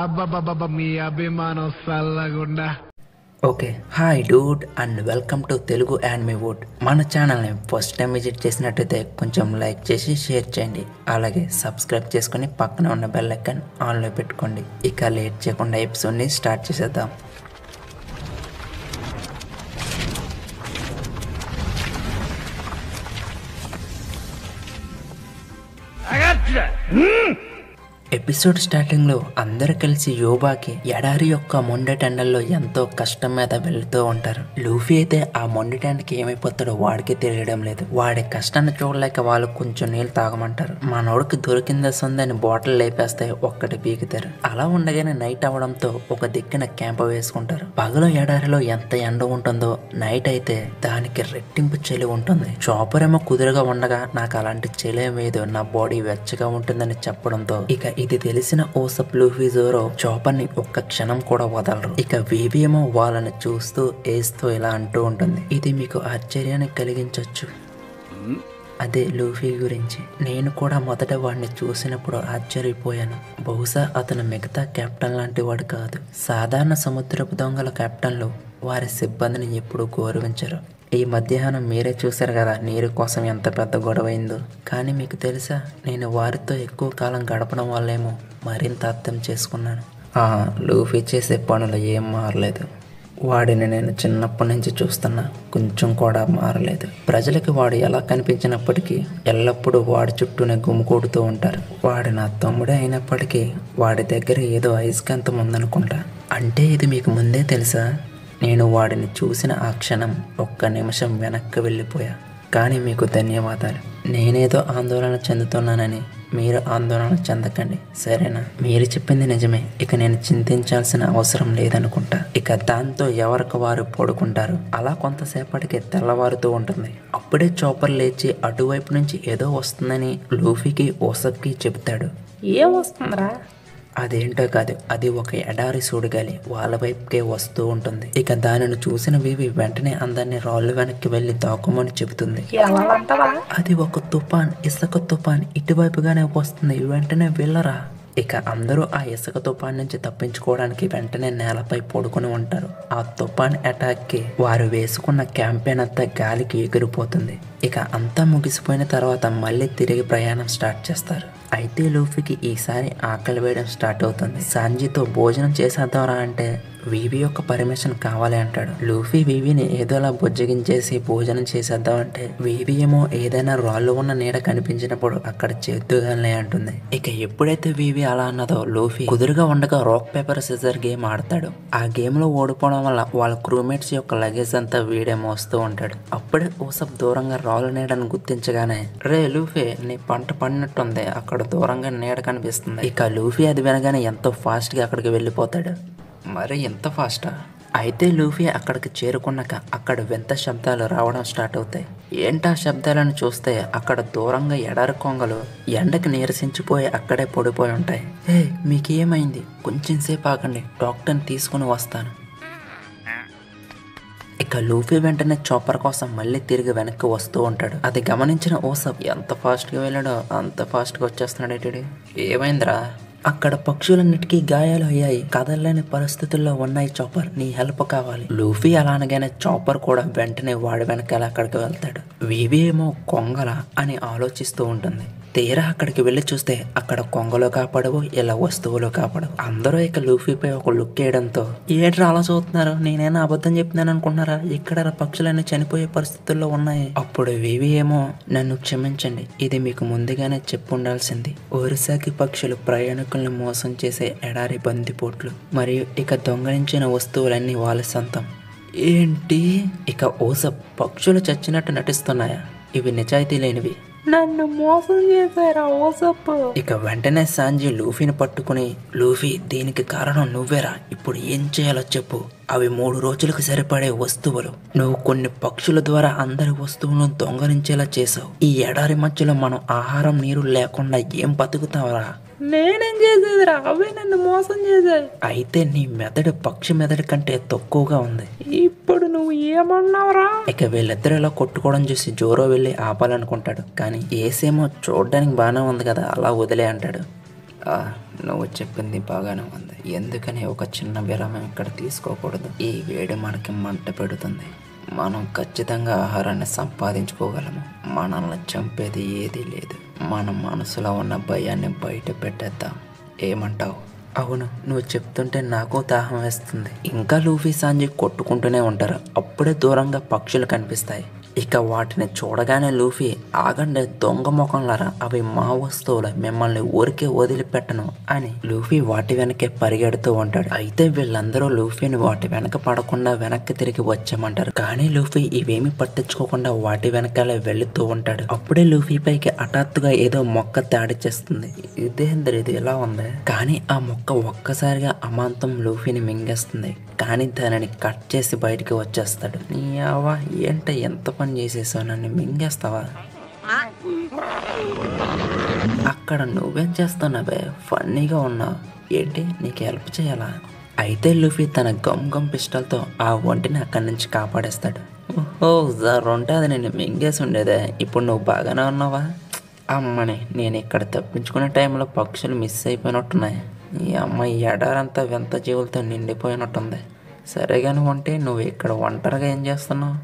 అబ్బబ్బబ్బబ్బ మీ అభిమానం సల్లగుండా. Okay hi dude and welcome to Telugu anime wood. మన ఛానల్ని ఫస్ట్ టైం విజిట్ చేసినట్టయితే కొంచెం లైక్ చేసి షేర్ చేయండి, అలాగే సబ్స్క్రైబ్ చేసుకుని పక్కన ఉన్న బెల్ ఐకాన్ ఆన్లో పెట్టుకోండి. ఇక లేట్ చేయకుండా ఎపిసోడ్ని స్టార్ట్ చేసేద్దాం. ఎపిసోడ్ స్టార్టింగ్ లో అందరూ కలిసి యోబాకి ఎడారి యొక్క మొండె టెండల్లో ఎంతో కష్టం మీద వెళ్తూ ఉంటారు. లూఫీ అయితే ఆ మొండె టెండకి ఏమైపోతాడో వాడికి తెలియడం లేదు. వాడి కష్టాన్ని చూడలేక వాళ్ళు కొంచెం నీళ్ళు తాగమంటారు. మనోడికి దొరికింది సొందని బాటిల్ లేపేస్తే ఒక్కటి పీకుతారు. అలా ఉండగానే నైట్ అవడంతో ఒక దిక్కున క్యాంప్ వేసుకుంటారు. పగలు ఎడారిలో ఎంత ఎండ ఉంటుందో నైట్ అయితే దానికి రెట్టింపు చలి ఉంటుంది. చాపర్ ఏమో కుదురుగా ఉండగా నాకు అలాంటి చలి లేదు, నా బాడీ వెచ్చగా ఉంటుందని చెప్పడంతో ఇక ఇది తెలిసిన ఓసప్ లూఫీ జోరో చాపర్ని ఒక్క క్షణం కూడా వదలరు. ఇక వీవీ ఏమో వాళ్ళని చూస్తూ వేస్తూ ఇలా అంటూ ఉంటుంది, ఇది మీకు ఆశ్చర్యాన్ని కలిగించవచ్చు. అదే లూఫీ గురించి. నేను కూడా మొదట వాడిని చూసినప్పుడు ఆశ్చర్యపోయాను. బహుశా అతను మిగతా కెప్టెన్ లాంటి వాడు కాదు. సాధారణ సముద్రపు దొంగల కెప్టెన్లు వారి సిబ్బందిని ఎప్పుడూ గౌరవించరు. ఈ మధ్యాహ్నం మీరే చూశారు కదా నీరు కోసం ఎంత పెద్ద గొడవ అయిందో. కానీ మీకు తెలుసా, నేను వారితో ఎక్కువ కాలం గడపడం వల్లేమో మరింత అర్థం చేసుకున్నాను. లూఫీ చేసే పనులు ఏం మారలేదు. వాడిని నేను చిన్నప్పటి నుంచి చూస్తున్నా, కొంచెం కూడా మారలేదు. ప్రజలకి వాడు ఎలా కనిపించినప్పటికీ ఎల్లప్పుడూ వాడి చుట్టూనే గుమికూడుతూ ఉంటారు. వాడు నా తమ్ముడే అయినప్పటికీ వాడి దగ్గర ఏదో అయస్కాంతం ఉందనుకుంటా. అంటే ఇది మీకు ముందే తెలుసా? నేను వాడిని చూసిన ఆ క్షణం ఒక్క నిమిషం వెనక్కి వెళ్ళిపోయా. కానీ మీకు ధన్యవాదాలు. నేనేదో ఆందోళన చెందుతున్నానని మీరు ఆందోళన చెందకండి, సరేనా? మీరు చెప్పింది నిజమే. ఇక నేను చింతించాల్సిన అవసరం లేదనుకుంటా. ఇక దాంతో ఎవరికి వారు పడుకుంటారు. అలా కొంతసేపటికి తెల్లవారుతూ ఉంటుంది. అప్పుడే చాపర్ లేచి అటువైపు నుంచి ఏదో వస్తుందని లూఫీకి ఓసప్కి చెబుతాడు. ఏం వస్తుందిరా? అదేంటో కాదు, అది ఒక ఎడారి సుడిగాలి వాళ్ళ వైపుకే వస్తూ ఉంటుంది. ఇక దానిని చూసిన వీవి వెంటనే అందరినీ రాళ్ళు వెనక్కి వెళ్లి దాక్కుమని చెబుతుంది. అది ఒక తుఫాన్, ఇసుక తుఫాన్, ఇటువైపుగానే వస్తుంది, వెంటనే వెళ్ళరా. ఇక అందరూ ఆ ఇసుక తుఫాన్ నుంచి తప్పించుకోవడానికి వెంటనే నేలపై పడుకుని ఉంటారు. ఆ తుఫాన్ అటాక్ కి వారు వేసుకున్న క్యాంపెయిన్ అంతా గాలికి ఎగిరిపోతుంది. ఇక అంతా ముగిసిపోయిన తర్వాత మళ్ళీ తిరిగి ప్రయాణం స్టార్ట్ చేస్తారు. అయితే లూఫీకి ఈసారి ఆకలి వేయడం స్టార్ట్ అవుతుంది. సాంజీతో భోజనం చేసేద్దాంరా అంటే వీవీ యొక్క పర్మిషన్ కావాలి అంటాడు. లూఫీ వీవీని ఏదోలా బుజ్జగించేసి భోజనం చేసేద్దాం అంటే వీవీ ఏమో ఏదైనా రాళ్ళు ఉన్న నీడ కనిపించినప్పుడు అక్కడ చేద్దుగానే అంటుంది. ఇక ఎప్పుడైతే వీవీ అలా అన్నదో లూఫీ కుదురుగా ఉండగా రాక్ పేపర్ సిజర్ గేమ్ ఆడతాడు. ఆ గేమ్ లో ఓడిపోవడం వల్ల వాళ్ళ క్రూమేట్స్ యొక్క లగేజ్ అంతా వీడేమో వస్తూ ఉంటాడు. అప్పుడే ఓసప్ దూరంగా రాళ్ళు నీడని గుర్తించగానే, రే లూఫీ నీ పంట పడినట్టుంది, అక్కడ దూరంగా నీడ కనిపిస్తుంది. ఇక లూఫీ అది వినగానే ఎంతో ఫాస్ట్ గా అక్కడికి వెళ్ళిపోతాడు. మరి ఎంత ఫాస్టా? అయితే లూఫీ అక్కడికి చేరుకున్నాక అక్కడ వింత శబ్దాలు రావడం స్టార్ట్ అవుతాయి. ఏంటా శబ్దాలను చూస్తే అక్కడ దూరంగా ఎడారి కొంగలు ఎండకి నీరసించిపోయి అక్కడే పడిపోయి ఉంటాయి. హే మీకేమైంది? కొంచెం సేపు ఆగండి, డాక్టర్ని తీసుకుని వస్తాను. ఇక లూఫీ వెంటనే చాపర్ కోసం మళ్ళీ తిరిగి వెనక్కి వస్తూ ఉంటాడు. అది గమనించిన ఓసప్ ఎంత ఫాస్ట్గా వెళ్ళాడో అంత ఫాస్ట్గా వచ్చేస్తున్నాడు. ఏమైందిరా? అక్కడ పక్షులన్నిటికీ గాయాలు అయ్యాయి, కదలలేని పరిస్థితుల్లో ఉన్నాయి చాపర్, నీ హెల్ప్ కావాలి. లూఫీ అలా అనగానే చాపర్ కూడా వెంటనే వాడి వెనకాల అక్కడికి వెళ్తాడు. వీవీ ఏమో కొంగల అని ఆలోచిస్తూ ఉంటుంది. తీరా అక్కడికి వెళ్ళి చూస్తే అక్కడ కొంగలు కాపాడవు, ఇలా వస్తువులు కాపాడవు. అందరూ ఇక లూఫీపై ఒక లుక్ వేయడంతో, ఏంట్రా అలా చూస్తున్నారు, నేనైనా అబద్ధం చెప్తున్నాను అనుకుంటున్నారా? ఇక్కడ పక్షులన్నీ చనిపోయే పరిస్థితుల్లో ఉన్నాయి. అప్పుడు వీవీ ఏమో, నన్ను క్షమించండి, ఇది మీకు ముందుగానే చెప్పుండాల్సింది. ఒరిస్సాకి పక్షులు ప్రయాణికుల్ని మోసం చేసే ఎడారి బందిపోట్లు మరియు ఇక దొంగలించిన వస్తువులన్నీ వాళ్ళ సొంతం. ఏంటి? ఇక ఓసప్, పక్షులు చచ్చినట్టు నటిస్తున్నాయా? ఇవి నిజాయితీ లేనివి, నన్ను మోసం చేశారా ఓసప్? ఇక వెంటనే సాంజీ లూఫీని పట్టుకుని, లూఫీ దీనికి కారణం నువ్వేరా, ఇప్పుడు ఏం చేయాలో చెప్పు. అవి 3 రోజులకు సరిపడే వస్తువులు. నువ్వు కొన్ని పక్షుల ద్వారా అందరి వస్తువులను దొంగలించేలా చేసావు. ఈ ఎడారి మధ్యలో మనం ఆహారం నీరు లేకుండా ఏం బతుకుతావరా? నేనేం చేసేదిరా, అవే నన్ను మోసం చేశాయి. అయితే నీ మెదడు పక్షి మెదడు కంటే తక్కువగా ఉంది. ఇప్పుడు నువ్వు ఏమన్నావురా? ఇక వీళ్ళిద్దరు ఇలా కొట్టుకోవడం చూసి జోరో వెళ్ళి ఆపాలనుకుంటాడు. కానీ ఏసేమో చూడడానికి బాగానే ఉంది కదా, అలా వదిలే అంటాడు. నువ్వు చెప్పింది బాగానే ఉంది. ఎందుకని ఒక చిన్న విరామం ఇక్కడ తీసుకోకూడదు? ఈ వేడి మనకి మంట పెడుతుంది. మనం ఖచ్చితంగా ఆహారాన్ని సంపాదించుకోగలము. మనల్ని చంపేది ఏదీ లేదు. మన మనసులో ఉన్న భయాన్ని బయట పెట్టేద్దాం. ఏమంటావు? అవును, నువ్వు చెప్తుంటే నాకు దాహం వేస్తుంది. ఇంకా లూఫీ సాంజీ కొట్టుకుంటూనే ఉంటారు. అప్పుడే దూరంగా పక్షులు కనిపిస్తాయి. ఇక వాటిని చూడగానే లూఫీ, ఆగండి దొంగ ముఖంలారా, అవి మా వస్తువులు, మిమ్మల్ని ఊరికే వదిలిపెట్టను అని లూఫీ వాటి వెనకే పరిగెడుతూ ఉంటాడు. అయితే వీళ్ళందరూ లూఫీని వాటి వెనక పడకుండా వెనక్కి తిరిగి వచ్చామంటారు. కానీ లూఫీ ఇవేమి పట్టించుకోకుండా వాటి వెనకాలే వెళుతూ ఉంటాడు. అప్పుడే లూఫీ పైకి హఠాత్తుగా ఏదో మొక్క దాడి చేస్తుంది. ఇదేంద్ర ఇది ఎలా ఉంది? కానీ ఆ మొక్క ఒక్కసారిగా అమాంతం లూఫీని మింగేస్తుంది. కానీ దానిని కట్ చేసి బయటికి వచ్చేస్తాడు. నీ అవ్వ, ఏంట ఎంత పని చేసేసావు, నన్ను మింగేస్తావా? అక్కడ నువ్వేం చేస్తున్నావే? ఫన్నీగా ఉన్నావు ఏంటి? నీకు హెల్ప్ చేయాలా? అయితే లూఫీ తన గమ్ పిస్టల్తో ఆ ఒంటిని అక్కడి నుంచి కాపాడేస్తాడు. ఓహో ఉంటే అది నేను మింగేసి ఉండేదే. ఇప్పుడు నువ్వు బాగానే ఉన్నావా? అమ్మని, నేను ఇక్కడ తప్పించుకునే టైంలో పక్షులు మిస్ అయిపోయినట్టున్నాయి. ఈ అమ్మాయి ఎడారంతా వింత జీవులతో నిండిపోయినట్టుంది. సరేగాని ఉంటే నువ్వు ఇక్కడ ఒంటరిగా ఏం చేస్తున్నావు?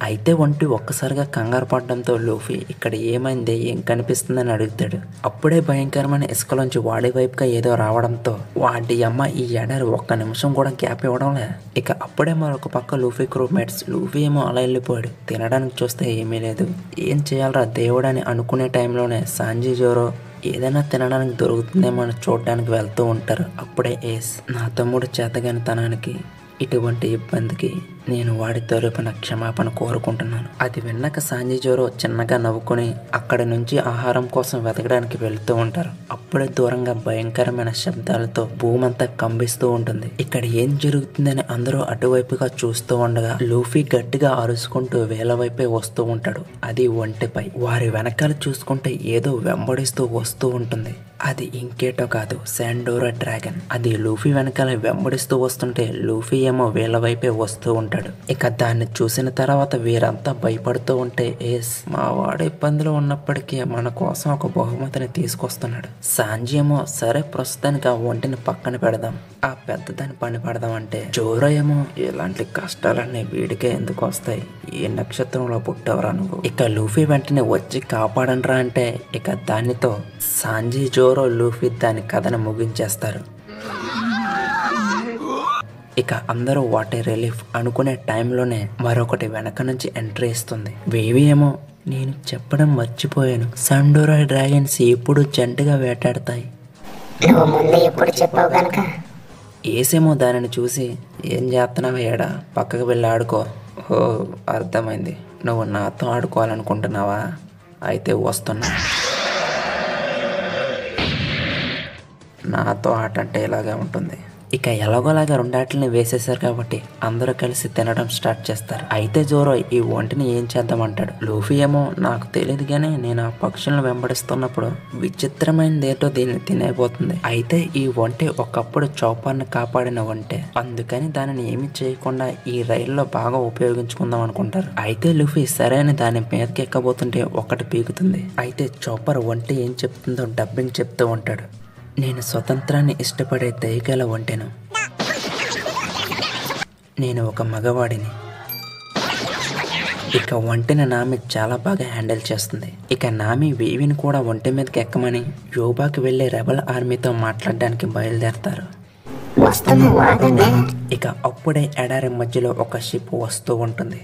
అయితే ఒంటి ఒక్కసారిగా కంగారు పడడంతో లూఫీ ఇక్కడ ఏమైంది, ఏం కనిపిస్తుందని అడుగుతాడు. అప్పుడే భయంకరమైన ఇసుకలోంచి వాడి వైపుగా ఏదో రావడంతో వాడి అమ్మ ఈ ఎడారి ఒక్క నిమిషం కూడా గ్యాప్ ఇవ్వడంలే. ఇక అప్పుడే మరొక పక్క లూఫీ క్రూమేట్స్, లూఫీ ఏమో అలా వెళ్ళిపోయాడు. తినడానికి చూస్తే ఏమీ లేదు. ఏం చేయాలరా దేవుడని అనుకునే టైంలోనే సాంజీ జోరో ఏదైనా తినడానికి దొరుకుతుందేమో అని చూడడానికి వెళ్తూ ఉంటారు. అప్పుడే ఏస్, నా తమ్ముడు చేతగానితనానికి ఇటువంటి ఇబ్బందికి నేను వాడి తరపున క్షమాపణ కోరుకుంటున్నాను. అది విన్నాక సాంజీ జోరో చిన్నగా నవ్వుకొని అక్కడి నుంచి ఆహారం కోసం వెతకడానికి వెళుతూ ఉంటారు. అప్పుడే దూరంగా భయంకరమైన శబ్దాలతో భూమంతా కంపిస్తూ ఉంటుంది. ఇక్కడ ఏం జరుగుతుందని అందరూ అటువైపుగా చూస్తూ ఉండగా లూఫీ గట్టిగా అరుచుకుంటూ వేల వైపే వస్తూ ఉంటాడు. అది ఒంటిపై. వారి వెనకాల చూసుకుంటే ఏదో వెంబడిస్తూ వస్తూ ఉంటుంది. అది ఇంకేటో కాదు, శాండోరా డ్రాగన్. అది లూఫీ వెనకాల వెంబడిస్తూ వస్తుంటే లూఫీ ఏమో వీళ్ళ వైపే వస్తూ ఉంటాడు. ఇక దాన్ని చూసిన తర్వాత వీరంతా భయపడుతూ ఉంటే ఏస్, మా వాడు ఇబ్బందులు ఉన్నప్పటికీ మన కోసం ఒక బహుమతిని తీసుకొస్తున్నాడు. సాంజీ ఏమో సరే ప్రస్తుతానికి ఆ ఒంటిని పక్కన పెడదాం, ఆ పెద్దదాన్ని పని పెడదాం అంటే జోరో ఏమో ఇలాంటి కష్టాలన్నీ వీడికే ఎందుకు వస్తాయి, ఏ నక్షత్రంలో పుట్టవరా నువ్వు? ఇక లూఫీ వెంటనే వచ్చి కాపాడనరా అంటే ఇక దానితో సాంజీ జోరో లూఫీ దాని కథను ముగించేస్తారు. ఇక అందరూ వాటర్ రిలీఫ్ అనుకునే టైంలోనే మరొకటి వెనక నుంచి ఎంట్రీ ఇస్తుంది. వేవి ఏమో, నేను చెప్పడం మర్చిపోయాను, శాండోరా డ్రాగన్స్ ఎప్పుడు జంటగా వేటాడతాయి. ఏసేమో దానిని చూసి, ఏం చేస్తున్నావా ఏడా, పక్కకు వెళ్ళి ఆడుకో. ఓ అర్థమైంది, నువ్వు నాతో ఆడుకోవాలనుకుంటున్నావా? అయితే వస్తున్నా. నాతో ఆట అంటే ఇలాగే ఉంటుంది. ఇక ఎలాగోలాగా రెండాటిని వేసేసారు కాబట్టి అందరూ కలిసి తినడం స్టార్ట్ చేస్తారు. అయితే జోరో ఈ ఒంటిని ఏం చేద్దామంటాడు. లూఫీ ఏమో, నాకు తెలియదు కానీ నేను ఆ పక్షులను వెంబడిస్తున్నప్పుడు విచిత్రమైనదేటో దీన్ని తినేపోతుంది. అయితే ఈ ఒంటి ఒకప్పుడు చౌపర్ని కాపాడిన ఒంటే, అందుకని దానిని ఏమి చేయకుండా ఈ రైల్లో బాగా ఉపయోగించుకుందాం అనుకుంటారు. అయితే లూఫీ సరే అని దాని మీదకి ఎక్కబోతుంటే ఒకటి పీకుతుంది. అయితే చౌపర్ ఒంటి ఏం చెప్తుందో డబ్బింగ్ చెప్తూ ఉంటాడు. నేను స్వతంత్రాన్ని ఇష్టపడే దయగల ఒంటెను, నేను ఒక మగవాడిని. ఇక ఒంటెని నామి చాలా బాగా హ్యాండిల్ చేస్తుంది. ఇక నామి వేవిని కూడా ఒంటె మీదకి ఎక్కమని యోబాకి వెళ్లే రెబల్ ఆర్మీతో మాట్లాడడానికి బయలుదేరతారు. ఇక అప్పుడే ఎడారి మధ్యలో ఒక షిప్ వస్తూ ఉంటుంది.